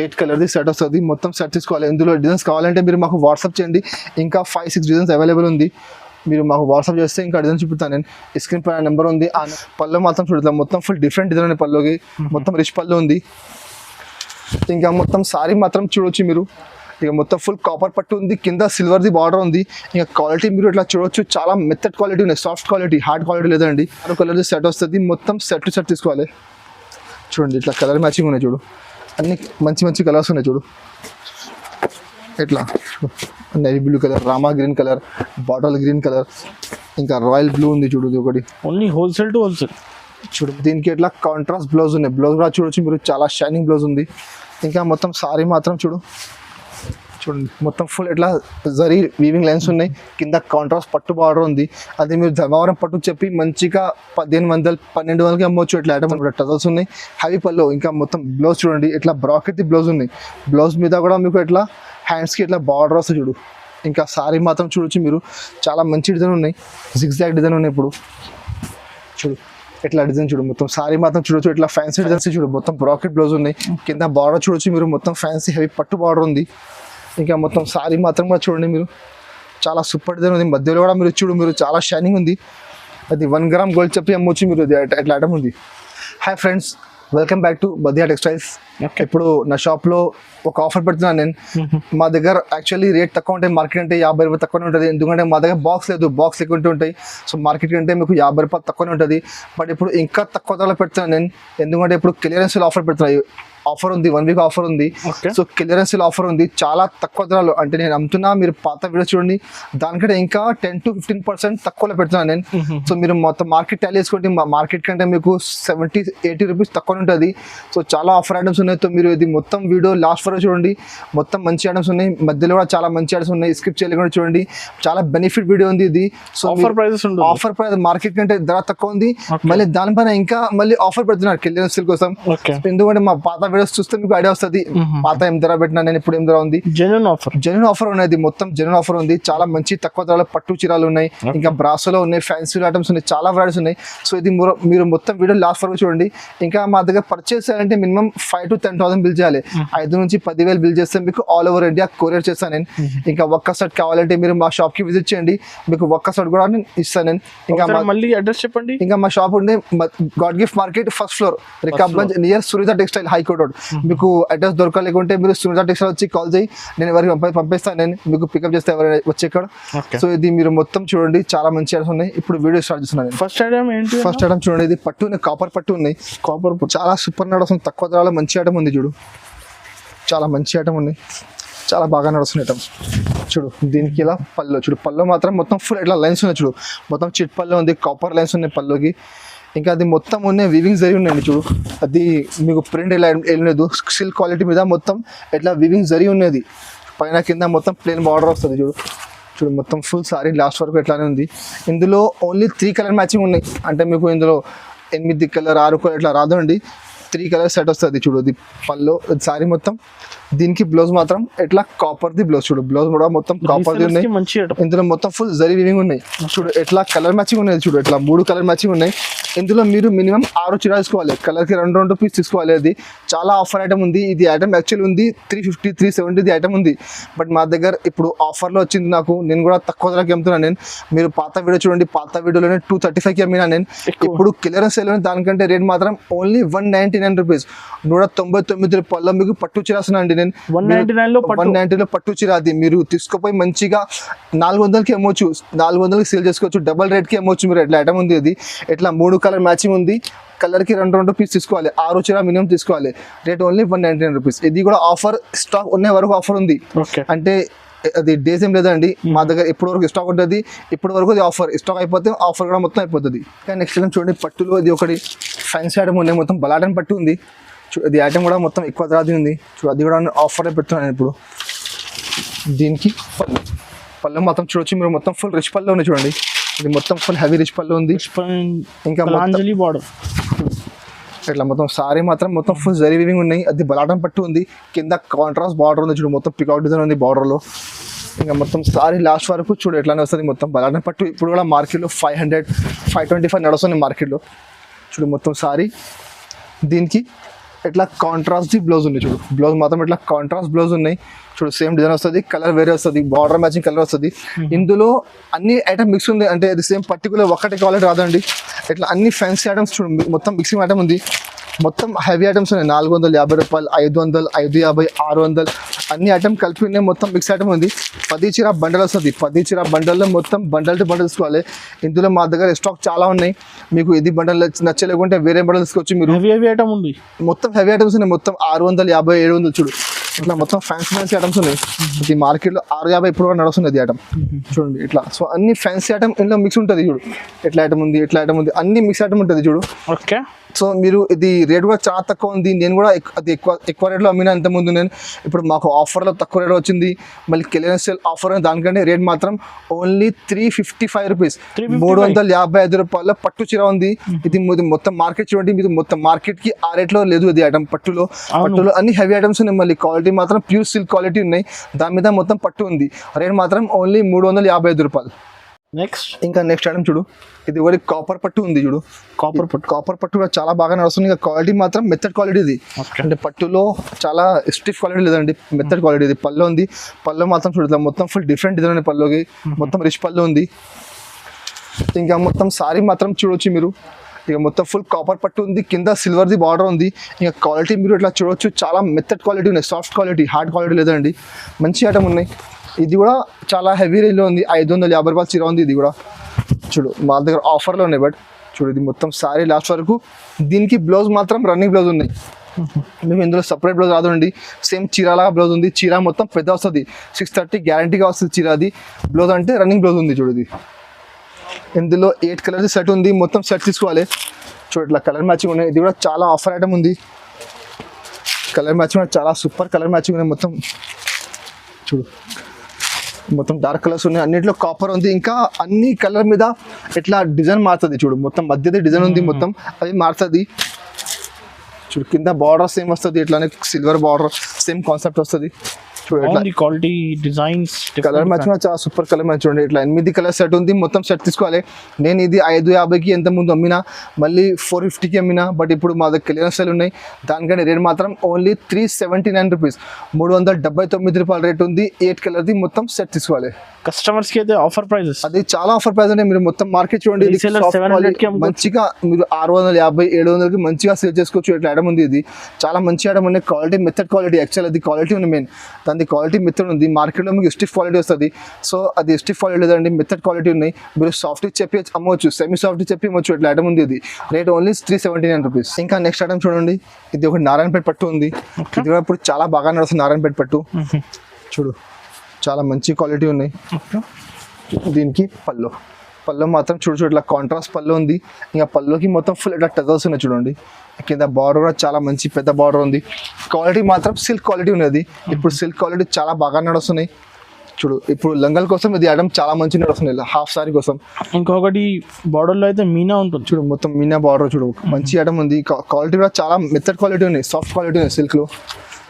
8 కలర్ది సెట్ వస్తుంది. మొత్తం సెట్ తీసుకోవాలి. ఇందులో డిజైన్స్ కావాలంటే మీరు మాకు వాట్సాప్ చేయండి. ఇంకా 5-6 డిజైన్స్ అవైలబుల్ ఉంది. మీరు మాకు వాట్సాప్ చేస్తే ఇంకా డిజైన్ చూపిస్తాను నేను. స్క్రీన్ పైన నెంబర్ ఉంది. ఆ పళ్ళు మాత్రం చూడలేదు, మొత్తం ఫుల్ డిఫరెంట్ డిజైన్ ఉంది. పళ్ళుకి మొత్తం రిచ్ పళ్ళు ఉంది. ఇంకా మొత్తం సారీ మాత్రం చూడొచ్చు మీరు. ఇక మొత్తం ఫుల్ కాపర్ పట్టు ఉంది, కింద సిల్వర్ది బార్డర్ ఉంది. ఇంకా క్వాలిటీ మీరు ఇట్లా చూడొచ్చు, చాలా మెత్తడ్ క్వాలిటీ ఉన్నాయి, సాఫ్ట్ క్వాలిటీ, హార్డ్ క్వాలిటీ లేదండి. 6 కలర్ది సెట్ వస్తుంది. మొత్తం సెట్ టు సెట్ తీసుకోవాలి. చూడండి ఇట్లా కలర్ మ్యాచింగ్ ఉన్నాయి చూడు, అన్ని మంచి మంచి కలర్స్ ఉన్నాయి చూడు. ఇట్లా navy blue colour, Rama green colour, bottle green colour, ఇంకా రాయల్ బ్లూ ఉంది చూడు. ఇది ఒకటి ఓన్లీ హోల్సేల్ టు హోల్సేల్. చూడు దీనికి ఇట్లా కాంట్రాస్ట్ బ్లౌజ్ ఉన్నాయి. బ్లౌజ్ కూడా చూడొచ్చు మీరు, చాలా షైనింగ్ బ్లౌజ్ ఉంది. ఇంకా మొత్తం సారీ మాత్రం చూడండి మొత్తం ఫుల్ ఇట్లా జరీ వీవింగ్ లైన్స్ ఉన్నాయి. కింద కాంట్రాస్ట్ పట్టు బార్డర్ ఉంది. అది మీరు ధర్మవరం పట్టు చెప్పి మంచిగా 1100-1200కి అమ్మవచ్చు. ఇట్లా ఐటమ్ కూడా టజల్స్ ఉన్నాయి, హెవీ పళ్ళు. ఇంకా మొత్తం బ్లౌజ్ చూడండి, ఇట్లా బ్రాకెట్ బ్లౌజ్ ఉన్నాయి. బ్లౌజ్ మీద కూడా మీకు ఇట్లా హ్యాండ్స్కి ఇట్లా బార్డర్ వస్తుంది చూడు. ఇంకా సారీ మాత్రం చూడొచ్చు మీరు, చాలా మంచి డిజైన్ ఉన్నాయి. జిగ్జాగ్ డిజైన్ ఉన్నాయి. ఇప్పుడు చూడు ఇట్లా డిజైన్ చూడు, మొత్తం సారీ మాత్రం చూడొచ్చు. ఇట్లా ఫ్యాన్సీ డిజైన్స్ చూడు, మొత్తం బ్రాకెట్ బ్లౌజ్ ఉన్నాయి. కింద బార్డర్ చూడొచ్చు మీరు, మొత్తం ఫ్యాన్సీ హెవీ పట్టు బార్డర్ ఉంది. ఇంకా మొత్తం సారీ మాత్రం కూడా చూడండి మీరు, చాలా సూపర్ డిజైన్ ఉంది. మధ్యలో కూడా మీరు చూడు, మీరు చాలా షైనింగ్ ఉంది. అది 1 గ్రామ్ గోల్డ్ చెప్పి అమ్మొచ్చు మీరు. ఇట్లా ఐటమ్ ఉంది. Hi friends, welcome back to Badhiya textiles. ఇప్పుడు నా షాప్లో ఒక ఆఫర్ పెడుతున్నాను నేను. మా దగ్గర యాక్చువల్లీ రేట్ తక్కువ ఉంటాయి, మార్కెట్ అంటే 50 రూపాయలు తక్కువనే ఉంటుంది. ఎందుకంటే మా దగ్గర బాక్స్ లేదు, బాక్స్ ఎక్కువ ఉంటాయి. సో మార్కెట్ కంటే మీకు 50 రూపాయలు తక్కువనే ఉంటుంది. బట్ ఇప్పుడు ఇంకా తక్కువ ధరలో పెడుతున్నాను నేను, ఎందుకంటే ఇప్పుడు క్లియరెన్స్లో ఆఫర్ పెడుతున్నాయి. ఆఫర్ ఉంది, 1 వీక్ ఆఫర్ ఉంది. సో క్లియరెన్స్ ఆఫర్ ఉంది, చాలా తక్కువ ధరలు. అంటే నేను అమ్ముతున్నా, మీరు పాత వీడియో చూడండి, దానికంటే ఇంకా 10-15% తక్కువలో పెడుతున్నాను నేను. సో మీరు మొత్తం మార్కెట్ టాలీ చేసుకోండి, మార్కెట్ కంటే మీకు 70-80 రూపీస్ తక్కువ ఉంటుంది. సో చాలా ఆఫర్ ఐటమ్స్ ఉన్నాయి. సో మీరు ఇది మొత్తం వీడియో లాస్ట్ వరకు చూడండి, మొత్తం మంచి ఐటమ్స్ ఉన్నాయి. మధ్యలో కూడా చాలా మంచి ఐటమ్స్ ఉన్నాయి, స్కిప్ చేయలేకుండా చూడండి. చాలా బెనిఫిట్ వీడియో ఉంది ఇది. సో ఆఫర్ ప్రైస్ మార్కెట్ కంటే ధర తక్కువ ఉంది. మళ్ళీ దానిపైన ఇంకా మళ్ళీ ఆఫర్ పెడుతున్నారు క్లియరెన్స్ కోసం. ఎందుకంటే మా పాత వీడియోస్ చూస్తే మీకు ఐడియా వస్తుంది, పాత ఏం ధర పెట్టినా నేను, ఇప్పుడు ఏం ధర ఉంది. జెన్యూన్ ఆఫర్ ఉన్నది, మొత్తం జెన్యూన్ ఆఫర్ ఉంది. చాలా మంచి తక్కువ ధరలో పట్టు చీరాలు ఉన్నాయి, ఇంకా బ్రాసోలో ఉన్నాయి, ఫ్యాన్సీ ఐటమ్స్ ఉన్నాయి, చాలా వెరైటీస్ ఉన్నాయి. సో ఇది మీరు మొత్తం వీడియో లాస్ట్ వరకు చూడండి. ఇంకా మా దగ్గర పర్చేస్ చేయాలంటే మినిమం 5,000 to 10,000 బిల్ చేయాలి. 5,000 నుంచి 10,000 బిల్ చేస్తే మీకు ఆల్ ఓవర్ ఇండియా కొరియర్ చేస్తాను నేను. ఇంకా ఒక్క సెట్ కావాలంటే మీరు మా షాప్ కి విజిట్ చేయండి, మీకు ఒక్క సెట్ కూడా నేను ఇస్తాను నేను. ఇంకా మళ్ళీ అడ్రస్ చెప్పండి. ఇంకా మా షాప్ ఉండే god gift market first floor, Rikabganj, near Sunita textile, high court road. మీకు అడ్రస్ దొరకలేకుంటే మీరు సునీత టెక్స్టైల్ వచ్చి కాల్ చేయి, నేను ఎవరికి పంపిస్తాను, నేను మీకు పికప్ చేస్తే ఎవరైనా వచ్చి ఇక్కడ. సో ఇది మీరు మొత్తం చూడండి, చాలా మంచి ఐటమ్స్ ఉన్నాయి. ఇప్పుడు వీడియో స్టార్ట్ చేస్తున్నాను. ఫస్ట్ ఐటమ్ చూడండి, ఇది పట్టు ఉన్నాయి, కాపర్ పట్టు ఉన్నాయి. కాపర్ చాలా సూపర్ నడుస్తుంది, తక్కువ ధరలో మంచి ఐటమ్ ఉంది చూడు. చాలా మంచి ఐటమ్ ఉంది, చాలా బాగా నడుస్తుంది ఐటమ్ చూడు. దీనికి ఇలా పళ్ళు చూడు, పళ్ళు మాత్రం మొత్తం ఫుల్ ఇట్లా లైన్స్ ఉన్నాయి చూడు, మొత్తం చిట్ పళ్ళు ఉంది, కాపర్ లైన్స్ ఉన్నాయి పళ్ళుకి. ఇంకా అది మొత్తం ఉన్నాయి, వీవింగ్ జరీ ఉన్నాయండి చూడు. అది మీకు ప్రింట్ ఎలా వెళ్ళలేదు, సిల్క్ క్వాలిటీ మీద మొత్తం ఇట్లా వీవింగ్ జరీ ఉన్నది. పైన కింద మొత్తం ప్లెయిన్ బార్డర్ వస్తుంది చూడు. మొత్తం ఫుల్ సారీ లాస్ట్ వరకు ఎట్లానే ఉంది. ఇందులో ఓన్లీ 3 కలర్ మ్యాచింగ్ ఉన్నాయి. అంటే మీకు ఇందులో 8 కలర్ 6 కలర్ ఇట్లా రాదు అండి, 3 కలర్ సెట్ వస్తుంది చూడు. ఇది పళ్ళు సారీ మొత్తం. దీనికి బ్లౌజ్ మాత్రం ఎట్లా కాపర్ది బ్లౌజ్ చూడు, బ్లౌజ్ కూడా మొత్తం కాపర్ది ఉన్నాయి. ఇందులో మొత్తం ఫుల్ జరీ వీవింగ్ ఉన్నాయి చూడు. ఎట్లా కలర్ మ్యాచింగ్ ఉన్నాయి చూడు, ఇట్లా 3 కలర్ మ్యాచింగ్ ఉన్నాయి. ఇందులో మీరు మినిమం 6 చీర తీసుకోవాలి, కలర్కి 2 పీస్ తీసుకోవాలి. అది చాలా ఆఫర్ ఐటమ్ ఉంది. ఇది ఐటమ్ యాక్చువల్లీ ఉంది 350-370 ఐటమ్ ఉంది. బట్ మా దగ్గర ఇప్పుడు ఆఫర్లో వచ్చింది నాకు, నేను కూడా తక్కువ ధరకి అమ్ముతున్నాను నేను. మీరు పాత వీడియో చూడండి, పాత వీడియోలోనే 235కి అమ్మినా నేను. ఇప్పుడు క్లియరెన్స్ సేల్ దానికంటే రేట్ మాత్రం ఓన్లీ 199 రూపీస్, 199 రూపాయల్లో మీకు పట్టు చీర వస్తున్నాయండి. నేను 190లో పట్టు చీర. అది మీరు తీసుకుపోయి మంచిగా 400కి అమ్మొచ్చు, 400కి సేల్ చేసుకోవచ్చు, డబల్ రేట్కి అమ్మొచ్చు మీరు. ఎట్లా ఐటమ్ ఉంది అది, ఎట్లా 3 కలర్ మ్యాచింగ్ ఉంది. కలర్కి 2 పీస్ తీసుకోవాలి, 6 చీర మినిమం తీసుకోవాలి. Rate only 199 rupees. ఇది కూడా ఆఫర్, స్టాక్ ఉన్న వరకు ఆఫర్ ఉంది. అంటే అది డేస్ ఏం లేదండి, మా దగ్గర ఇప్పటి వరకు స్టాక్ ఉంటుంది. ఇప్పటి వరకు అది ఆఫర్, స్టాక్ అయిపోతే ఆఫర్ కూడా మొత్తం అయిపోతుంది. ఇంకా నెక్స్ట్ ఐటమ్ చూడండి, పట్టులో ఇది ఒకటి ఫ్యాన్సీ ఐటమ్ ఉంది, మొత్తం బలాటన్ పట్టు ఉంది. అది ఐటమ్ కూడా మొత్తం ఎక్కువ ధరది ఉంది చూడు. అది కూడా ఆఫర్ పెడుతున్నాను ఇప్పుడు. దీనికి పళ్ళు మాత్రం చూడొచ్చు మీరు, మొత్తం ఫుల్ రిచ్ పళ్ళు ఉన్నాయి చూడండి. ఇది మొత్తం ఫుల్ హెవీ రిచ్ పళ్ళు ఉంది. ఇంకా బార్డర్ ఇట్లా మొత్తం సారీ మాత్రం మొత్తం ఫుల్ జరీ వీవింగ్ ఉన్నాయి. అది బలాటం పట్టు ఉంది, కింద కాంట్రాస్ట్ బార్డర్ ఉంది చూడు, మొత్తం పికౌట్ డిజైన్ ఉంది బార్డర్లో. ఇంకా మొత్తం సారీ లాస్ట్ వరకు చూడు ఎట్లానే వస్తుంది, మొత్తం బలాటం పట్టు. ఇప్పుడు కూడా మార్కెట్లో 500-525 నడుస్తుంది మార్కెట్లో చూడు. మొత్తం సారీ దీనికి ఇట్లా కాంట్రాస్ట్ బ్లౌజ్ ఉన్నాయి చూడు. బ్లౌజ్ మాత్రం ఇట్లా కాంట్రాస్ట్ బ్లౌజ్ ఉన్నాయి చూడు. సేమ్ డిజైన్ వస్తుంది, కలర్ వేరే వస్తుంది, బార్డర్ మ్యాచింగ్ కలర్ వస్తుంది. ఇందులో అన్ని ఐటమ్ మిక్స్ ఉంది, అంటే అది సేమ్ పర్టికులర్ ఒకటి క్వాలిటీ రాదండి. ఇట్లా అన్ని ఫ్యాన్సీ ఐటమ్స్ చూడు, మొత్తం మిక్సింగ్ ఐటమ్ ఉంది. మొత్తం హెవీ ఐటమ్స్ ఉన్నాయి. 450 రూపాయలు, 500, 550, 600 అన్ని ఐటమ్ కలిపి ఉన్నాయి. మొత్తం మిక్స్ ఐటమ్ ఉంది. 10 చీర బండల్ వస్తుంది. 10 చీర బండల్లో మొత్తం బండల్ టు బండల్ తీసుకోవాలి. ఇందులో మా దగ్గర స్టాక్ చాలా ఉన్నాయి. మీకు ఇది బండల్ నచ్చలేకుంటే వేరే బండల్ తీసుకోవచ్చు మీరు. హెవీ ఐటమ్ ఉంది, మొత్తం హెవీ ఐటమ్స్ ఉన్నాయి. మొత్తం 650, 700 చూడు. ఇట్లా మొత్తం ఫ్యాన్సీ ఐటమ్స్ ఉన్నాయి. ఇది మార్కెట్లో 650 ఇప్పుడు కూడా నడుస్తుంది అది ఐటమ్ చూడండి ఇట్లా. సో అన్ని ఫ్యాన్సీ ఐటమ్ ఇందులో మిక్స్ ఉంటుంది చూడు. ఎట్లా ఐటమ్ ఉంది, ఎట్లా ఐటమ్ ఉంది, అన్ని మిక్స్ ఐటమ్ ఉంటుంది చూడు. ఓకే. సో మీరు ఇది రేట్ కూడా చాలా తక్కువ ఉంది. నేను కూడా అది ఎక్కువ రేట్లో అమ్మినా ఇంత ముందు. నేను ఇప్పుడు మాకు ఆఫర్లో తక్కువ రేట్ వచ్చింది. మళ్ళీ క్లియరెన్స్ సేల్ ఆఫర్ దానికంటే రేట్ మాత్రం ఓన్లీ 355 రూపీస్, 355 రూపాయల పట్టు చీర ఉంది. ఇది మొత్తం మార్కెట్ చూడండి, ఇది మొత్తం మార్కెట్కి ఆ రేట్లో లేదు. ఇది ఐటమ్ పట్టులో అన్ని హెవీ ఐటమ్స్ ఉన్నాయి. మళ్ళీ క్వాలిటీ మాత్రం ప్యూర్ సిల్క్ క్వాలిటీ ఉన్నాయి. దాని మీద మొత్తం పట్టు ఉంది. రేట్ మాత్రం ఓన్లీ 355 రూపాయలు. ఇంకా నెక్స్ట్ ఐటమ్ చూడు, ఇది ఒకటి కాపర్ పట్టు ఉంది చూడు. కాపర్ పట్టు కూడా చాలా బాగా నడుస్తుంది. ఇంకా క్వాలిటీ మాత్రం మెత్తడ్ క్వాలిటీ ఇది. అంటే పట్టులో చాలా స్టిఫ్ క్వాలిటీ లేదండి, మెత్తడ్ క్వాలిటీ ఇది. పళ్ళు ఉంది, పళ్ళు మాత్రం చూడు మొత్తం ఫుల్ డిఫరెంట్ డిజైన్ ఉంది. పళ్ళుకి మొత్తం రిచ్ పళ్ళు ఉంది. ఇంకా మొత్తం సారీ మాత్రం చూడొచ్చు మీరు. ఇక మొత్తం ఫుల్ కాపర్ పట్టు ఉంది, కింద సిల్వర్ది బార్డర్ ఉంది. ఇంకా క్వాలిటీ మీరు ఇట్లా చూడొచ్చు, చాలా మెత్తడ్ క్వాలిటీ ఉన్నాయి. సాఫ్ట్ క్వాలిటీ, హార్డ్ క్వాలిటీ లేదండి. మంచి ఐటమ్ ఉన్నాయి. ఇది కూడా చాలా హెవీ రేంజ్లో ఉంది. 550 రూపాయల చీర ఉంది. ఇది కూడా చూడు మా దగ్గర ఆఫర్లో ఉన్నాయి. బట్ చూడు ఇది మొత్తం సారీ లాస్ట్ వరకు. దీనికి బ్లౌజ్ మాత్రం రన్నింగ్ బ్లౌజ్ ఉన్నాయి. మీకు ఇందులో సపరేట్ బ్లౌజ్ రాదండి. సేమ్ చీరలాగా బ్లౌజ్ ఉంది. చీర మొత్తం పెద్ద వస్తుంది, 630 గ్యారంటీగా వస్తుంది చీర. అది బ్లౌజ్ అంటే రన్నింగ్ బ్లౌజ్ ఉంది చూడు. ఇది ఇందులో 8 కలర్స్ సెట్ ఉంది. మొత్తం సెట్ తీసుకోవాలి చూడు. ఇట్లా కలర్ మ్యాచింగ్ ఉన్నాయి. ఇది కూడా చాలా ఆఫర్ ఐటమ్ ఉంది. కలర్ మ్యాచింగ్ కూడా చాలా సూపర్ కలర్ మ్యాచింగ్ ఉన్నాయి. మొత్తం చూడు మొత్తం డార్క్ కలర్స్ ఉన్నాయి. అన్నింటిలో కాపర్ ఉంది. ఇంకా అన్ని కలర్ మీద ఇట్లా డిజైన్ మారుతుంది చూడు. మొత్తం మధ్యది డిజైన్ ఉంది, మొత్తం అది మారుతుంది చూడు. కింద బార్డర్ సేమ్ వస్తుంది, ఇట్లానే సిల్వర్ బార్డర్ సేమ్ కాన్సెప్ట్ వస్తుంది చూడండి. క్వాలిటీ డిజైన్స్ కలర్ మ్యాచ్ చాలా సూపర్ కలర్ మ్యాచ్ చూడండి. ఇట్లా 8 కలర్ సెట్ ఉంది. మొత్తం సెట్ తీసుకోవాలి. నేను ఇది 550కి ఎంత ముందు అమ్మినా, మళ్ళీ 450కి అమ్మినా. బట్ ఇప్పుడు మా దగ్గర క్లియరెన్స్ సేల్ ఉన్నాయి. దానికంటే రేట్ మాత్రం ఓన్లీ 379 రూపీస్, 379 రూపాయల రేట్ ఉంది. 8 కలర్ది మొత్తం సెట్ తీసుకోవాలి. కస్టమర్స్కి అయితే ఆఫర్ ప్రైజెస్, అది చాలా ఆఫర్ ప్రైస్ అంటే. మీరు మొత్తం మార్కెట్ చూడండి, మంచిగా మీరు 650, 700కి మంచిగా సేల్ చేసుకోవచ్చు. ఇట్లా ఐటమ్ ఉంది. ఇది చాలా మంచి ఐటమ్ ఉంది. క్వాలిటీ మెథడ్ క్వాలిటీ, యాక్చువల్ అది క్వాలిటీ ఉంది మెయిన్. దాని క్వాలిటీ మెథడ్ ఉంది. మార్కెట్లో మీకు స్టిఫ్ క్వాలిటీ వస్తుంది. సో అది స్టిఫ్ క్వాలిటీ లేదండి, మెథడ్ క్వాలిటీ ఉన్నాయి. మీరు సాఫ్ట్ చెప్పి అమ్మవచ్చు, సెమీ సాఫ్ట్ చెప్పి అమ్మవచ్చు. ఇట్లా ఐటమ్ ఉంది. ఇది రేట్ ఓన్లీ 379 రూపీస్. ఇంకా నెక్స్ట్ ఐటమ్ చూడండి, ఇది ఒక నారాయణపేట పట్టు ఉంది. ఇది కూడా ఇప్పుడు చాలా బాగా నడుస్తుంది నారాయణపేట పట్టు చూడు. చాలా మంచి క్వాలిటీ ఉన్నాయి. దీనికి పళ్ళు మాత్రం చూడు ఇట్లా కాంట్రాస్ట్ పళ్ళు ఉంది. ఇంకా పళ్ళుకి మొత్తం ఫుల్ ఇట్లా టజల్స్ ఉన్నాయి చూడండి. కింద బార్డర్ కూడా చాలా మంచి పెద్ద బార్డర్ ఉంది. క్వాలిటీ మాత్రం సిల్క్ క్వాలిటీ ఉన్నది. ఇప్పుడు సిల్క్ క్వాలిటీ చాలా బాగా నడుస్తున్నాయి చూడు. ఇప్పుడు లంగల్ కోసం ఇది ఐటమ్ చాలా మంచి నడుస్తుంది, హాఫ్ సారీ కోసం. ఇంకొకటి బార్డర్లో అయితే మీనా ఉంటుంది చూడు, మొత్తం మీనా బార్డర్ చూడు. మంచి ఐటమ్ ఉంది. క్వాలిటీ కూడా చాలా మెథడ్ క్వాలిటీ ఉన్నాయి, సాఫ్ట్ క్వాలిటీ ఉన్నాయి సిల్క్లో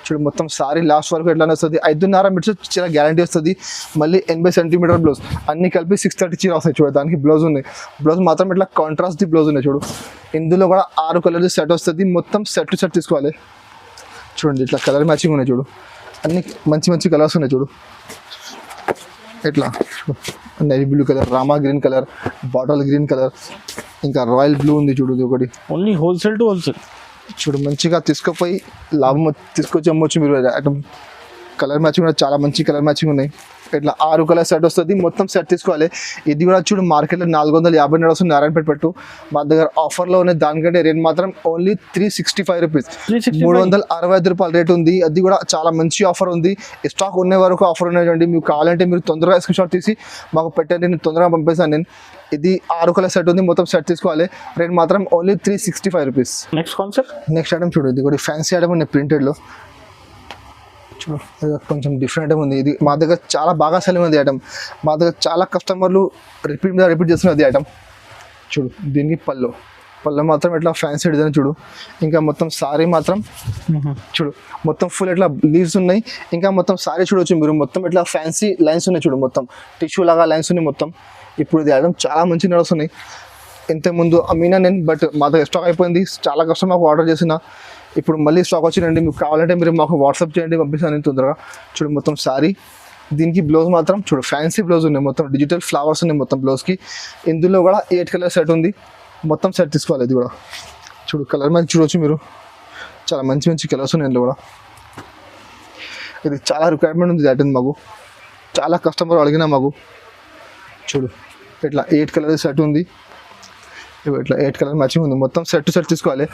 చూడు. మొత్తం సారీ లాస్ట్ వరకు ఎట్లానే వస్తుంది. 5.5 మీటర్స్ చీర గ్యారంటీ వస్తుంది. మళ్ళీ 80 సెంటీమీటర్ బ్లౌజ్, అన్ని కలిపి 630 చీర వస్తాయి చూడు. దానికి బ్లౌజ్ ఉన్నాయి. బ్లౌజ్ మాత్రం ఇట్లా కాంట్రాస్ట్ బ్లౌజ్ ఉన్నాయి చూడు. ఇందులో కూడా 6 కలర్స్ సెట్ వస్తుంది. మొత్తం సెట్ తీసుకోవాలి చూడండి. ఇట్లా కలర్ మ్యాచింగ్ ఉన్నాయి చూడు. అన్ని మంచి మంచి కలర్స్ ఉన్నాయి చూడు. ఇట్లా navy blue colour, Rama green colour, bottle green colour, ఇంకా రాయల్ బ్లూ ఉంది చూడు. ఇది ఒకటి ఓన్లీ హోల్సేల్ టు హోల్సేల్ చూడు. మంచిగా తీసుకుపోయి లాభం తీసుకొచ్చి అమ్మొచ్చు మీరు. ఐటమ్ కలర్ మ్యాచింగ్ కూడా చాలా మంచి కలర్ మ్యాచింగ్ ఉన్నాయి. ఇట్లా 6 కలర్ సెట్ వస్తుంది. మొత్తం సెట్ తీసుకోవాలి. ఇది కూడా చూడు మార్కెట్లో 450 నడుస్తుంది నారాయణపేట పట్టు. మా దగ్గర ఆఫర్లో ఉన్నాయి. దానికంటే రేట్ మాత్రం ఓన్లీ 365 రూపీస్, 365 రూపాయల రేట్ ఉంది. అది కూడా చాలా మంచి ఆఫర్ ఉంది. స్టాక్ ఉన్న వరకు ఆఫర్ ఉన్నాయండి. మీకు కావాలంటే మీరు తొందరగా స్క్రీన్ షాట్ తీసి మాకు పెట్టండి, నేను తొందరగా పంపిస్తాను. నేను ఇది 6 కలర్ సెట్ ఉంది. మొత్తం సెట్ తీసుకోవాలి. రేట్ మాత్రం ఓన్లీ 365 రూపీస్. నెక్స్ట్ ఐటమ్ చూడు. ఇది కూడా ఫ్యాన్సీ ఐటమ్ ఉంది ప్రింటెడ్లో చూడు. కొంచెం డిఫరెంట్ ఐటమ్ ఉంది. ఇది మా దగ్గర చాలా బాగా సెల్లింగ్ ఉంది ఐటమ్. మా దగ్గర చాలా కస్టమర్లు రిపీట్ చేస్తున్నారు అది ఐటమ్ చూడు. దీనికి పళ్ళు మాత్రం ఇట్లా ఫ్యాన్సీ డిజైన్ చూడు. ఇంకా మొత్తం సారీ మాత్రం చూడు, మొత్తం ఫుల్ ఇట్లా లీవ్స్ ఉన్నాయి. ఇంకా మొత్తం సారీ చూడవచ్చు మీరు. మొత్తం ఇట్లా ఫ్యాన్సీ లైన్స్ ఉన్నాయి చూడు. మొత్తం టిష్యూ లాగా లైన్స్ ఉన్నాయి మొత్తం. ఇప్పుడు ఇది ఐటమ్ చాలా మంచి నడుస్తున్నాయి. ఇంతకుముందు అమ్మినా నేను, బట్ మా దగ్గర స్టాక్ అయిపోయింది. చాలా కస్టమర్కి ఆర్డర్ చేసిన. ఇప్పుడు మళ్ళీ స్టాక్ వచ్చిందండి, మీకు కావాలంటే మీరు మాకు వాట్సాప్ చేయండి, పంపిస్తాను నేను తొందరగా. చూడు మొత్తం సారీ, దీనికి బ్లౌజ్ మాత్రం చూడు ఫ్యాన్సీ బ్లౌజ్ ఉన్నాయి, మొత్తం డిజిటల్ ఫ్లవర్స్ ఉన్నాయి మొత్తం బ్లౌజ్కి. ఇందులో కూడా 8 కలర్ సెట్ ఉంది, మొత్తం సెట్ తీసుకోవాలి. ఇది కూడా చూడు కలర్ మంచి చూడవచ్చు మీరు, చాలా మంచి మంచి కలర్స్ ఉన్నాయి ఇందులో కూడా. ఇది చాలా రిక్వైర్మెంట్ ఉంది దాటి మాకు, చాలా కస్టమర్ అడిగినా మాకు. చూడు ఇట్లా 8 కలర్ సెట్ ఉంది, ఇట్లా 8 కలర్ మ్యాచింగ్ ఉంది, మొత్తం సెట్ తీసుకోవాలి.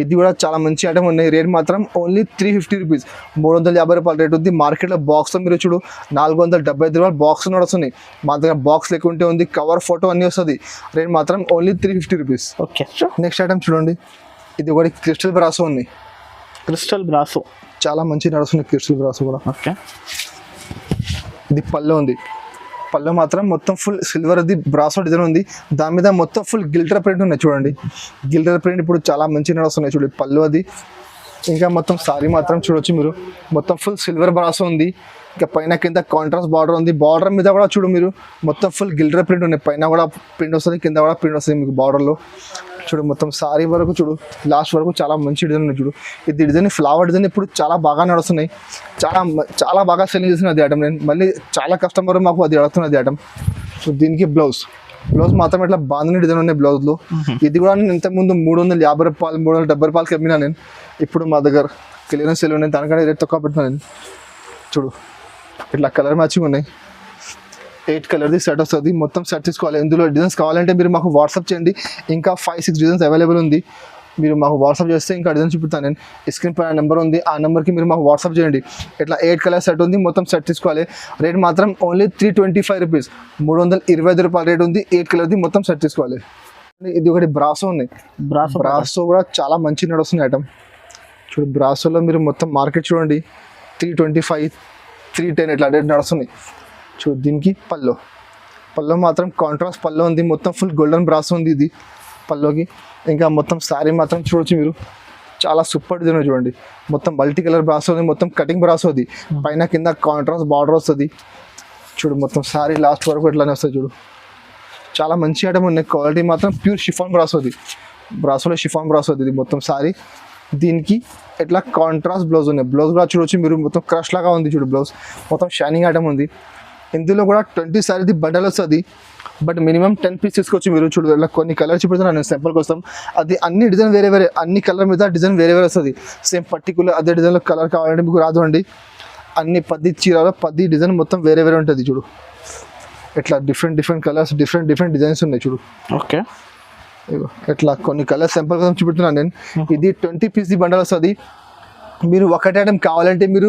ఇది కూడా చాలా మంచి ఐటమ్ ఉన్నాయి. రేట్ మాత్రం ఓన్లీ 350 రూపీస్, 350 రూపాయల రేట్ ఉంది. మార్కెట్లో బాక్స్లో మీరు చూడు 475 రూపాయలు బాక్స్ నడుస్తుంది, మా దగ్గర బాక్స్ లేకుంటే ఉంది, కవర్ ఫోటో అన్నీ వస్తుంది. రేట్ మాత్రం only 350 rupees. Okay, next item చూడండి, ఇది ఒకటి క్రిస్టల్ బ్రాసో ఉంది, క్రిస్టల్ బ్రాసో చాలా మంచి నడుస్తుంది క్రిస్టల్ బ్రాసో కూడా. ఓకే, ఇది పళ్ళు ఉంది, పళ్ళు మాత్రం మొత్తం ఫుల్ సిల్వర్ది బ్రాసో డిజైన్ ఉంది, దాని మీద మొత్తం ఫుల్ గిల్టర్ ప్రింట్ ఉన్నాయి చూడండి. గిల్టర్ ప్రింట్ ఇప్పుడు చాలా మంచి నడుస్తున్నాయి చూడండి పళ్ళు అది. ఇంకా మొత్తం సారీ మాత్రం చూడొచ్చు మీరు, మొత్తం ఫుల్ సిల్వర్ బ్రాసో ఉంది. ఇంకా పైన కింద కాంట్రాస్ట్ బార్డర్ ఉంది, బార్డర్ మీద కూడా చూడు మీరు మొత్తం ఫుల్ గిల్టర్ ప్రింట్ ఉన్నాయి, పైన కూడా ప్రింట్ వస్తుంది, కింద కూడా ప్రింట్ వస్తుంది మీకు బార్డర్లో. చూడు మొత్తం సారీ వరకు చూడు, లాస్ట్ వరకు చాలా మంచి డిజైన్ ఉంది చూడు. ఇది డిజైన్ ఫ్లవర్ డిజైన్ ఇప్పుడు చాలా బాగా నడుస్తున్నాయి, చాలా బాగా సెల్లింగ్ చేసిన అది ఐటమ్. నేను మళ్ళీ చాలా కస్టమర్ మాకు అది అడుగుతున్నది ఐటమ్. సో దీనికి బ్లౌజ్ మాత్రం ఇట్లా బాగుంది డిజైన్ ఉన్నాయి బ్లౌజ్లో. ఇది కూడా నేను ఇంతకుముందు 350 రూపాయలు 370 రూపాయలకి అమ్మినా నేను, ఇప్పుడు మా దగ్గర క్లియరెన్స్ సేల్ ఉన్నాయి, దానికంటే రేట్ తక్కువ పెట్టినా నేను. చూడు ఇట్లా కలర్ మ్యాచింగ్ ఉన్నాయి, 8 కలర్ది సెట్ వస్తుంది, మొత్తం సెట్ తీసుకోవాలి. ఇందులో డిజైన్స్ కావాలంటే మీరు మాకు వాట్సాప్ చేయండి, ఇంకా 5-6 డిజైన్స్ అవైలబుల్ ఉంది. మీరు మాకు వాట్సాప్ చేస్తే ఇంకా డిజైన్స్ చూపుతాను నేను. స్క్రీన్ పైన నెంబర్ ఉంది, ఆ నెంబర్కి మీరు మాకు వాట్సాప్ చేయండి. ఇట్లా 8 కలర్ సెట్ ఉంది, మొత్తం సెట్ తీసుకోవాలి. రేట్ మాత్రం ఓన్లీ 325 రూపీస్, 325 రూపాయల రేట్ ఉంది. 8 కలర్ది మొత్తం సెట్ తీసుకోవాలి. ఇది ఒకటి బ్రాసో ఉన్నాయి, బ్రాసో కూడా చాలా మంచి నడుస్తుంది ఐటమ్. చూడు బ్రాసోలో మీరు మొత్తం మార్కెట్ చూడండి 325, 310 ఇట్లా రేట్ నడుస్తున్నాయి. చూడు దీనికి పళ్ళు మాత్రం కాంట్రాస్ట్ పళ్ళు ఉంది, మొత్తం ఫుల్ గోల్డెన్ బ్రాసో ఉంది ఇది పళ్ళుకి. ఇంకా మొత్తం శారీ మాత్రం చూడొచ్చు మీరు, చాలా సూపర్ డిజైన్ చూడండి, మొత్తం మల్టీ కలర్ బ్రాసో ఉంది, మొత్తం కటింగ్ బ్రాసో అది, పైన కింద కాంట్రాస్ట్ బార్డర్ వస్తుంది. చూడు మొత్తం శారీ లాస్ట్ వరకు ఇట్లానే వస్తుంది చూడు, చాలా మంచి ఐటమ్ ఉన్నాయి. క్వాలిటీ మాత్రం ప్యూర్ షిఫాన్ బ్రాసోది, బ్రాసోలో షిఫాన్ బ్రాసోది ఇది మొత్తం శారీ. దీనికి ఇట్లా కాంట్రాస్ట్ బ్లౌజ్ ఉన్నాయి, బ్లౌజ్ కూడా చూడొచ్చు మీరు, మొత్తం క్రష్ లాగా ఉంది చూడు బ్లౌజ్, మొత్తం షైనింగ్ ఐటమ్ ఉంది. ఇందులో కూడా 20 శారీది బండల్ వస్తుంది, బట్ మినిమం 10 పీస్ తీసుకోవచ్చు మీరు. చూడు ఇలా కొన్ని కలర్స్ చూపిస్తున్నాను నేను సింపుల్ కోసం, అది అన్ని డిజైన్ వేరే అన్ని కలర్ మీద డిజైన్ వేరే వస్తుంది. సేమ్ పర్టికులర్ అదే డిజైన్లో కలర్ కావాలంటే మీకు రాదు అండి. అన్ని 10 చీరలో 10 డిజైన్ మొత్తం వేరే ఉంటుంది చూడు. ఇట్లా డిఫరెంట్ కలర్స్ డిఫరెంట్ డిజైన్స్ ఉన్నాయి చూడు. ఓకే, ఇట్లా కొన్ని కలర్స్ సింపుల్ కోసం చూపెడుతున్నాను నేను. ఇది 20 పీస్ బండల్ వస్తుంది. మీరు ఒకటి ఐటమ్ కావాలంటే మీరు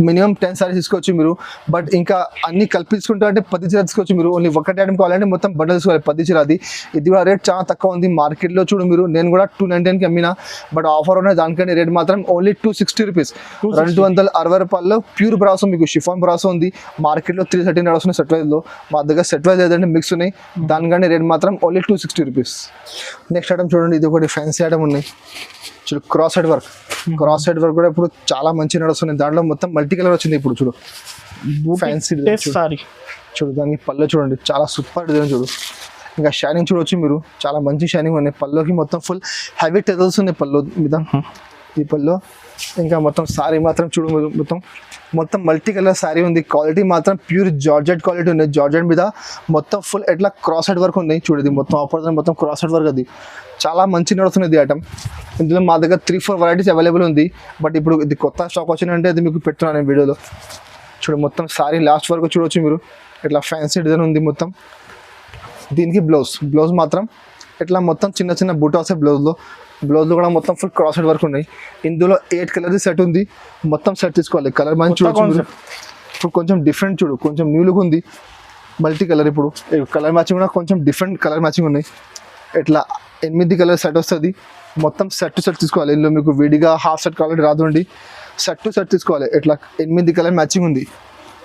మినిమం 10 సారీస్ తీసుకోవచ్చు మీరు, బట్ ఇంకా అన్ని కలిపి తీసుకుంటా అంటే 10 చీర తీసుకోవచ్చు మీరు. ఓన్లీ ఒకటి ఐటమ్ కావాలంటే మొత్తం బండల్ తీసుకోవాలి 10 చీర. అది ఇది కూడా రేట్ చాలా తక్కువ ఉంది మార్కెట్లో చూడు మీరు. నేను కూడా 299కి అమ్మినా, బట్ ఆఫర్ ఉన్నాయి దానికంటే రేట్ మాత్రం ఓన్లీ 260 రూపీస్, 260 రూపాయల్లో ప్యూర్ బ్రాసో మీకు షిఫాన్ బ్రాసో ఉంది. మార్కెట్లో 330 నడుస్తున్నాయి సెట్ వైజ్లో, మా దగ్గర సెట్ వైజ్ ఏదంటే మిక్స్ ఉన్నాయి, దానికంటే రేట్ మాత్రం ఓన్లీ 260 రూపీస్. నెక్స్ట్ ఐటమ్ చూడండి, ఇది ఒకటి ఫ్యాన్సీ ఐటమ్ ఉన్నాయి చూడు, క్రాస్ సైడ్ వర్క్ కూడా ఇప్పుడు చాలా మంచి నడుస్తుంది. దాంట్లో మొత్తం మల్టీ కలర్ వచ్చింది ఇప్పుడు చూడు, ఫ్యాన్సీ సారీ చూడు. దానికి పళ్ళు చూడండి, చాలా సూపర్ డిజైన్ చూడు. ఇంకా షైనింగ్ చూడవచ్చు మీరు, చాలా మంచి షైనింగ్ ఉన్నాయి. పళ్ళుకి మొత్తం ఫుల్ హెవీ టెజల్స్ ఉన్నాయి పళ్ళు మీద ఈ పళ్ళు. ఇంకా మొత్తం సారీ మాత్రం చూడు మీరు, మొత్తం మల్టీ కలర్ శారీ ఉంది. క్వాలిటీ మాత్రం ప్యూర్ జార్జెట్ క్వాలిటీ ఉంది. జార్జెట్ మీద మొత్తం ఫుల్ ఎట్లా క్రాస్ సైడ్ వర్క్ ఉంది చూడు. ఇది మొత్తం ఆపోజిట్ మొత్తం క్రాస్ సైడ్ వర్క్, అది చాలా మంచి నడుస్తుంది ఐటమ్. ఇందులో మా దగ్గర 3-4 వెరైటీస్ అవైలబుల్ ఉంది, బట్ ఇప్పుడు ఇది కొత్త స్టాక్ వచ్చిందంటే అది మీకు పెడుతున్నాను నేను వీడియోలో. చూడు మొత్తం శారీ లాస్ట్ వరకు చూడవచ్చు మీరు, ఇట్లా ఫ్యాన్సీ డిజైన్ ఉంది మొత్తం. దీనికి బ్లౌజ్ మాత్రం ఇట్లా మొత్తం చిన్న బూటా వస్తాయి బ్లౌజ్లో కూడా మొత్తం ఫుల్ క్రాస్ సైడ్ వర్క్ ఉన్నాయి. ఇందులో 8 కలర్ది సెట్ ఉంది, మొత్తం సెట్ తీసుకోవాలి. కలర్ మంచి చూడవచ్చు ఇప్పుడు, కొంచెం డిఫరెంట్ చూడు, కొంచెం న్యూ లుక్ ఉంది, మల్టీ కలర్. ఇప్పుడు కలర్ మ్యాచింగ్ కూడా కొంచెం డిఫరెంట్ కలర్ మ్యాచింగ్ ఉన్నాయి. ఇట్లా 8 కలర్ సెట్ వస్తుంది, మొత్తం సెట్ తీసుకోవాలి. ఇందులో మీకు విడిగా హాఫ్ సెట్ కావాలంటే రాదు అండి, సెట్ తీసుకోవాలి. ఇట్లా 8 కలర్ మ్యాచింగ్ ఉంది